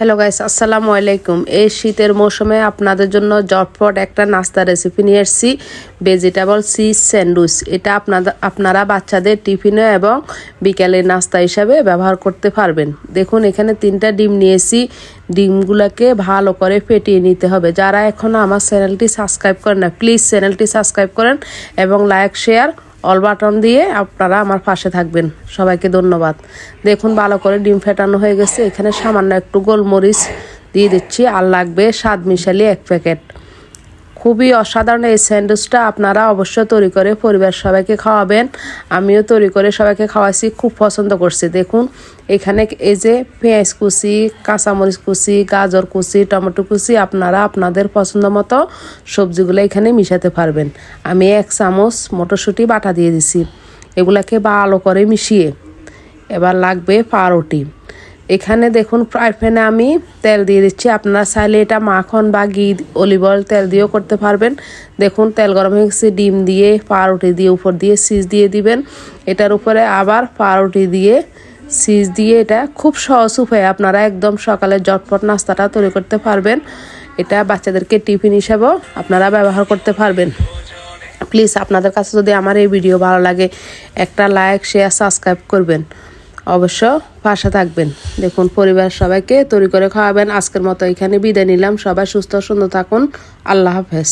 Hello guys, আসসালামু আলাইকুম। এই শীতের মৌসুমে আপনাদের জন্য জটপট একটা নাস্তা রেসিপি নিয়ে এসেছি, ভেজিটেবল চিজ স্যান্ডউইচ। এটা আপনারা বাচ্চাদের টিফিনে এবং বিকালের নাস্তা হিসাবে ব্যবহার করতে পারবেন। দেখুন, এখানে 3টা ডিম নিয়েছি। ডিমগুলোকে ভালো করে ফেটিয়ে নিতে হবে। যারা এখনও আমার চ্যানেলটি সাবস্ক্রাইব করেন না, প্লিজ চ্যানেলটি সাবস্ক্রাইব করেন এবং লাইক শেয়ার অল বাটন দিয়ে আপনারা আমার পাশে থাকবেন। সবাইকে ধন্যবাদ। দেখুন, ভালো করে ডিম ফেটানো হয়ে গেছে। এখানে সামান্য একটু গোলমরিচ দিয়ে দিচ্ছি, আর লাগবে স্বাদ মিশালি 1 প্যাকেট। খুবই অসাধারণ এই স্যান্ডউইচটা আপনারা অবশ্যই তৈরি করে পরিবার সবাইকে খাওয়াবেন। আমিও তৈরি করে সবাইকে খাওয়াইছি, খুব পছন্দ করছি। দেখুন, এখানে এই যে পেঁয়াজ কুচি, কাঁচামরিচ কুচি, গাজর কুচি, টমেটো কুচি, আপনারা আপনাদের পছন্দ মতো সবজিগুলো এখানে মিশাতে পারবেন। আমি 1 চামচ মটরশুঁটি বাটা দিয়ে দিছি। এগুলাকে ভালো করে মিশিয়ে এবার লাগবে পাউরুটি। এখানে দেখুন, ফ্রাই প্যানে আমি তেল দিয়ে দিচ্ছি। আপনারা চাইলে এটা মাখন বা ঘি, অলিভ অয়েল, তেল দিয়েও করতে পারবেন। দেখুন, তেল গরম হয়ে গেছে। ডিম দিয়ে, পাউরুটি দিয়ে, উপর দিয়ে চিজ দিয়ে দিবেন। এটার উপরে আবার পাউরুটি দিয়ে, চিজ দিয়ে, এটা খুব সহজ উপায়ে আপনারা একদম সকালে জটপট নাস্তাটা তৈরি করতে পারবেন। এটা বাচ্চাদেরকে টিফিন হিসাবেও আপনারা ব্যবহার করতে পারবেন। প্লিজ, আপনাদের কাছে যদি আমার এই ভিডিও ভালো লাগে, একটা লাইক শেয়ার সাবস্ক্রাইব করবেন, অবশ্য পাশে থাকবেন। দেখুন, পরিবার সবাইকে তৈরি করে খাওয়াবেন। আজকের মতো এখানে বিদায় নিলাম। সবাই সুস্থ সুন্দর থাকুন। আল্লাহ হাফেজ।